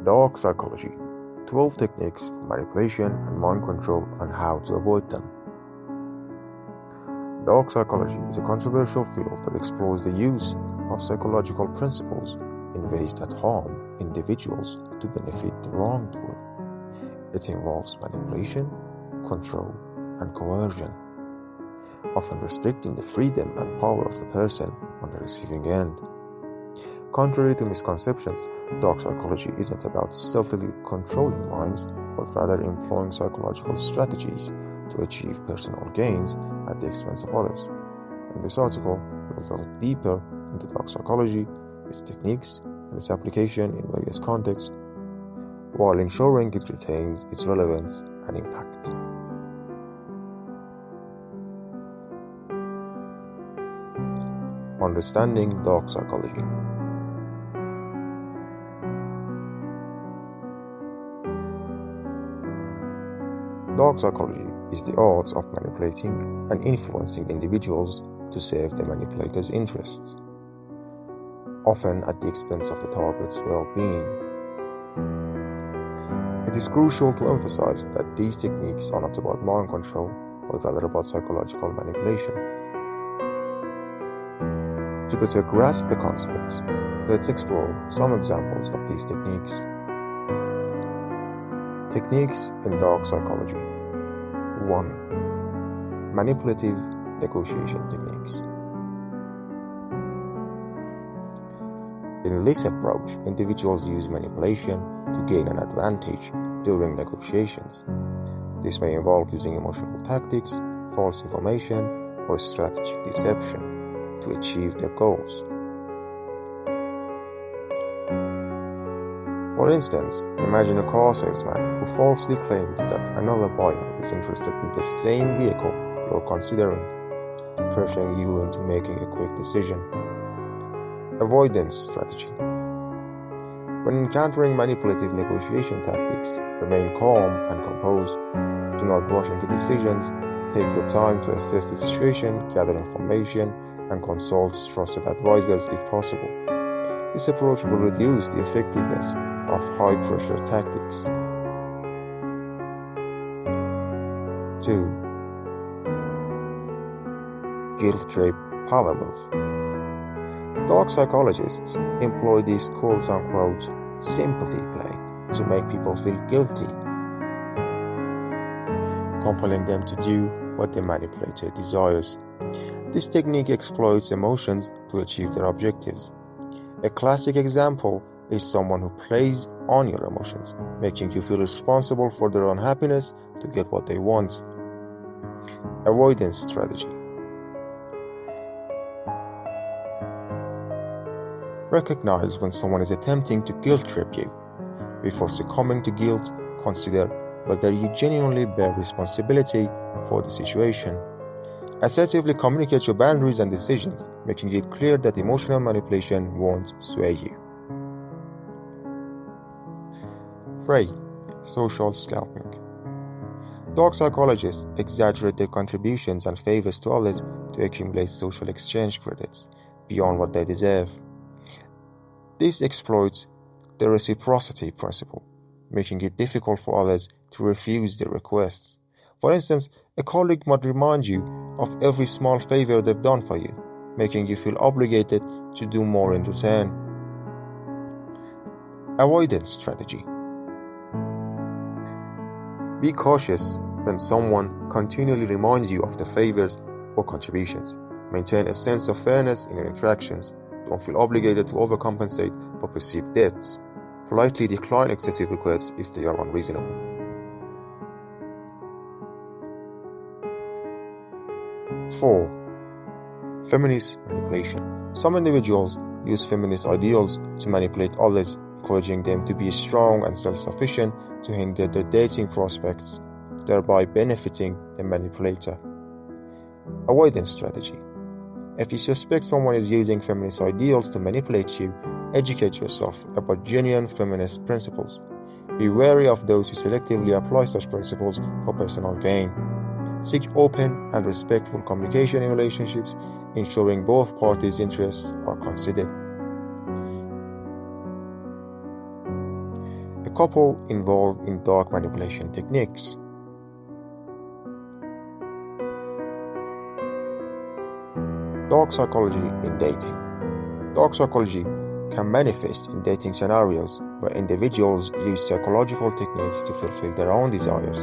Dark psychology: 12 techniques for manipulation and mind control and how to avoid them. Dark psychology is a controversial field that explores the use of psychological principles in ways that harm individuals to benefit the wrongdoer. It involves manipulation, control, and coercion, often restricting the freedom and power of the person on the receiving end. Contrary to misconceptions, dark psychology isn't about stealthily controlling minds, but rather employing psychological strategies to achieve personal gains at the expense of others. In this article, we'll delve deeper into dark psychology, its techniques, and its application in various contexts, while ensuring it retains its relevance and impact. Understanding dark psychology. Dark psychology is the art of manipulating and influencing individuals to serve the manipulator's interests, often at the expense of the target's well-being. It is crucial to emphasize that these techniques are not about mind control, but rather about psychological manipulation. To better grasp the concept, let's explore some examples of these techniques. Techniques in dark psychology. 1. Manipulative negotiation techniques. In this approach, individuals use manipulation to gain an advantage during negotiations. This may involve using emotional tactics, false information, or strategic deception to achieve their goals. For instance, imagine a car salesman who falsely claims that another buyer is interested in the same vehicle you're considering, pressuring you into making a quick decision. Avoidance strategy. When encountering manipulative negotiation tactics, remain calm and composed. Do not rush into decisions. Take your time to assess the situation, gather information, and consult trusted advisors if possible. This approach will reduce the effectiveness of high-pressure tactics. 2. Guilt trip power move. Dark psychologists employ this quote-unquote sympathy play to make people feel guilty, compelling them to do what the manipulator desires. This technique exploits emotions to achieve their objectives. A classic example is someone who plays on your emotions, making you feel responsible for their unhappiness to get what they want. Avoidance strategy. Recognize when someone is attempting to guilt trip you. Before succumbing to guilt, consider whether you genuinely bear responsibility for the situation. Assertively communicate your boundaries and decisions, making it clear that emotional manipulation won't sway you. 3. Social scalping. Dark psychologists exaggerate their contributions and favors to others to accumulate social exchange credits beyond what they deserve. This exploits the reciprocity principle, making it difficult for others to refuse their requests. For instance, a colleague might remind you of every small favor they've done for you, making you feel obligated to do more in return. Avoidance strategy. Be cautious when someone continually reminds you of the favors or contributions. Maintain a sense of fairness in your interactions. Don't feel obligated to overcompensate for perceived debts. Politely decline excessive requests if they are unreasonable. 4. Feminist manipulation. Some individuals use feminist ideals to manipulate others, encouraging them to be strong and self-sufficient to hinder their dating prospects, thereby benefiting the manipulator. Avoidance strategy. If you suspect someone is using feminist ideals to manipulate you, educate yourself about genuine feminist principles. Be wary of those who selectively apply such principles for personal gain. Seek open and respectful communication in relationships, ensuring both parties' interests are considered. A couple involved in dark manipulation techniques. Dark psychology in dating. Dark psychology can manifest in dating scenarios where individuals use psychological techniques to fulfill their own desires,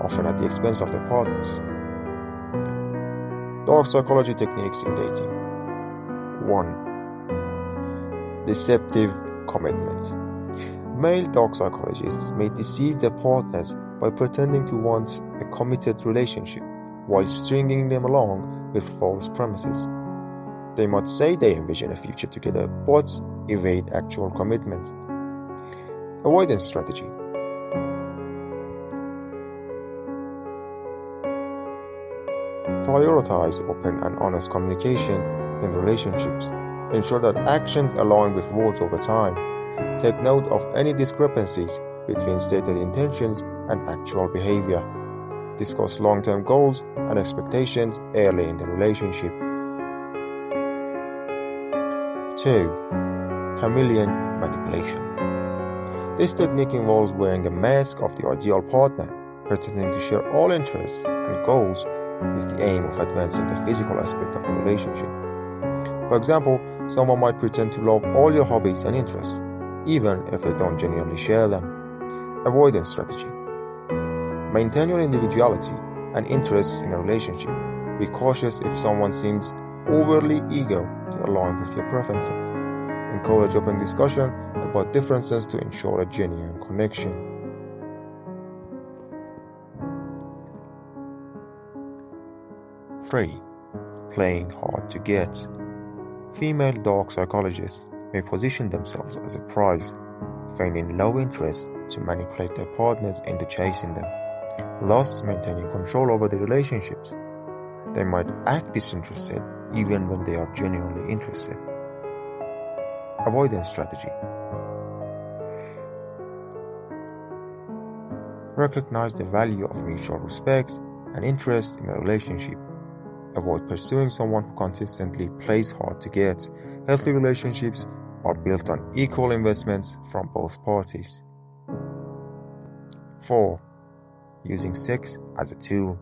often at the expense of their partners. Dark psychology techniques in dating. 1. Deceptive commitment. Male dark psychologists may deceive their partners by pretending to want a committed relationship while stringing them along with false promises. They might say they envision a future together but evade actual commitment. Avoidance strategy. Prioritize open and honest communication in relationships. Ensure that actions align with words over time. Take note of any discrepancies between stated intentions and actual behavior. Discuss long-term goals and expectations early in the relationship. 2. Chameleon manipulation. This technique involves wearing a mask of the ideal partner, pretending to share all interests and goals with the aim of advancing the physical aspect of the relationship. For example, someone might pretend to love all your hobbies and interests, even if they don't genuinely share them. Avoidance strategy. Maintain your individuality and interests in a relationship. Be cautious if someone seems overly eager to align with your preferences. Encourage open discussion about differences to ensure a genuine connection. 3. Playing hard to get. Female dark psychologists may position themselves as a prize, feigning low interest to manipulate their partners into chasing them, thus maintaining control over the relationships. They might act disinterested even when they are genuinely interested. Avoidance strategy. Recognize the value of mutual respect and interest in a relationship. Avoid pursuing someone who consistently plays hard to get. Healthy relationships are built on equal investments from both parties. 4. Using sex as a tool.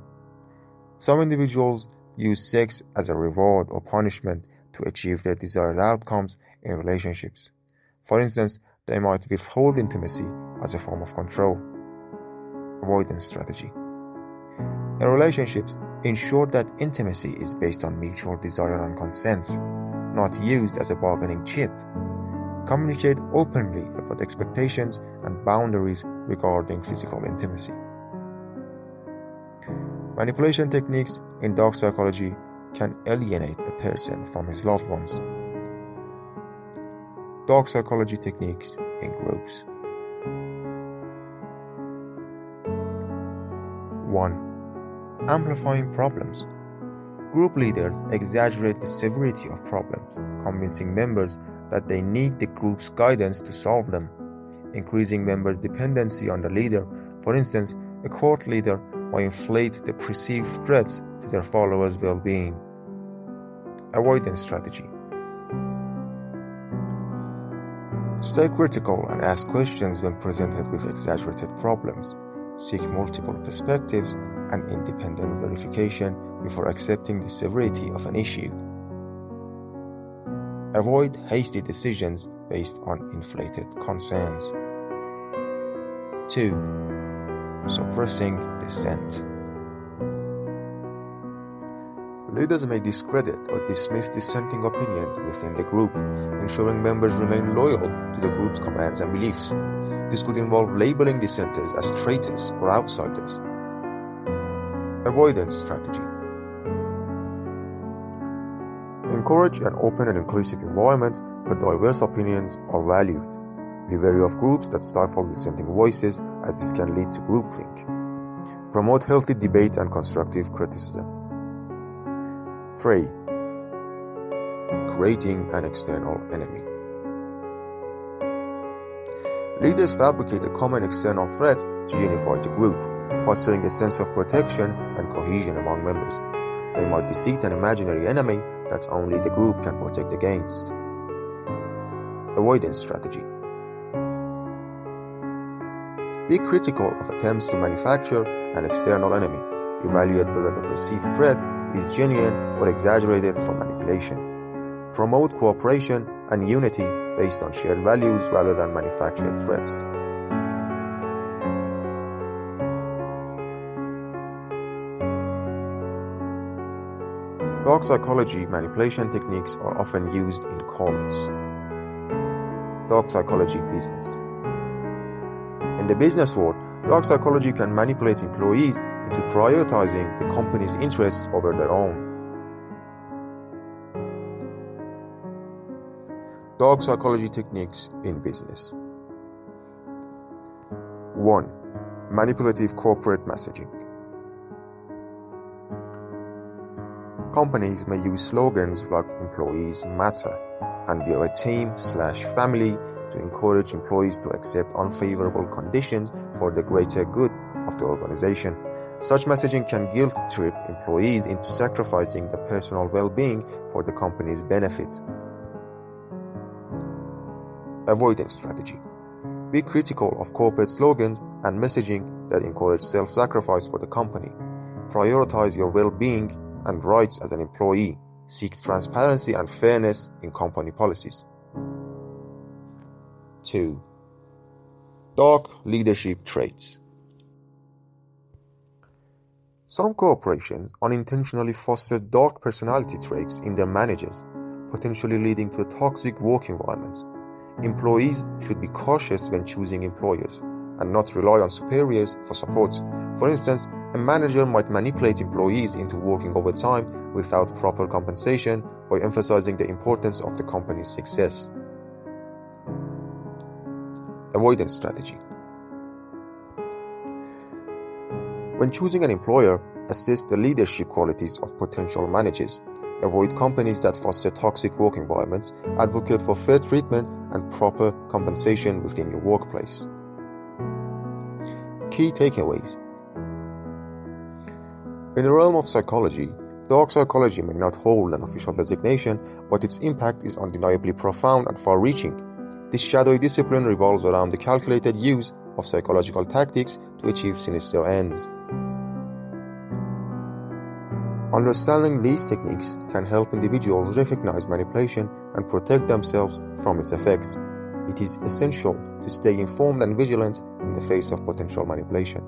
Some individuals use sex as a reward or punishment to achieve their desired outcomes in relationships. For instance, they might withhold intimacy as a form of control. Avoidance strategy. In relationships, ensure that intimacy is based on mutual desire and consent, not used as a bargaining chip. Communicate openly about expectations and boundaries regarding physical intimacy. Manipulation techniques in dark psychology can alienate a person from his loved ones. Dark psychology techniques in groups. 1. Amplifying problems. Group leaders exaggerate the severity of problems, convincing members that they need the group's guidance to solve them. Increasing members' dependency on the leader. For instance, a court leader might inflate the perceived threats to their followers' well-being. Avoidance strategy. Stay critical and ask questions when presented with exaggerated problems. Seek multiple perspectives and independent verification before accepting the severity of an issue. Avoid hasty decisions based on inflated concerns. 2. Suppressing dissent. Leaders may discredit or dismiss dissenting opinions within the group, ensuring members remain loyal to the group's commands and beliefs. This could involve labeling dissenters as traitors or outsiders. Avoidance strategy. Encourage an open and inclusive environment where diverse opinions are valued. Be wary of groups that stifle dissenting voices, as this can lead to groupthink. Promote healthy debate and constructive criticism. 3. Creating an external enemy. Leaders fabricate a common external threat to unify the group, fostering a sense of protection and cohesion among members. They might deceit an imaginary enemy that only the group can protect against. Avoidance strategy. Be critical of attempts to manufacture an external enemy. Evaluate whether the perceived threat is genuine or exaggerated for manipulation. Promote cooperation and unity based on shared values rather than manufactured threats. Dog psychology manipulation techniques are often used in cults. Dog psychology business. In the business world, dog psychology can manipulate employees into prioritizing the company's interests over their own. Dog psychology techniques in business. 1. Manipulative corporate messaging. Companies may use slogans like "employees matter" and "we are a team/family" to encourage employees to accept unfavorable conditions for the greater good of the organization. Such messaging can guilt-trip employees into sacrificing their personal well-being for the company's benefit. Avoidance strategy. Be critical of corporate slogans and messaging that encourage self-sacrifice for the company. Prioritize your well-being and rights as an employee. Seek transparency and fairness in company policies. 2. Dog leadership traits. Some corporations unintentionally foster dog personality traits in their managers, potentially leading to a toxic work environment. Employees should be cautious when choosing employers and not rely on superiors for support. For instance, a manager might manipulate employees into working overtime without proper compensation by emphasizing the importance of the company's success. Avoidance strategy. When choosing an employer, assess the leadership qualities of potential managers. Avoid companies that foster toxic work environments. Advocate for fair treatment and proper compensation within your workplace. Key takeaways. In the realm of psychology, dog psychology may not hold an official designation, but its impact is undeniably profound and far-reaching. This shadowy discipline revolves around the calculated use of psychological tactics to achieve sinister ends. Understanding these techniques can help individuals recognize manipulation and protect themselves from its effects. It is essential to stay informed and vigilant in the face of potential manipulation.